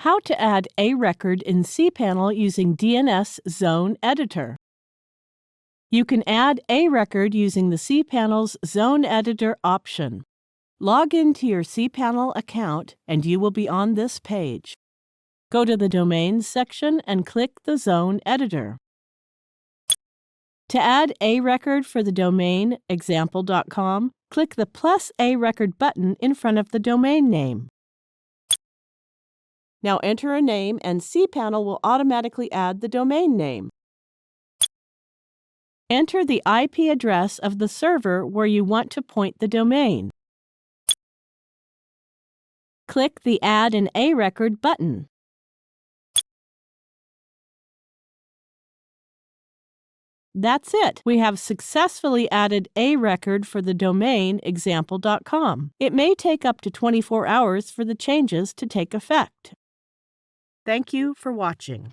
How to add a record in cPanel using DNS Zone Editor. You can add a record using the cPanel's Zone Editor option. Log into your cPanel account and you will be on this page. Go to the Domains section and click the Zone Editor. To add a record for the domain example.com, click the +a record button in front of the domain name. Now enter a name and cPanel will automatically add the domain name. Enter the IP address of the server where you want to point the domain. Click the Add an A record button. That's it. We have successfully added a record for the domain example.com. It may take up to 24 hours for the changes to take effect. Thank you for watching.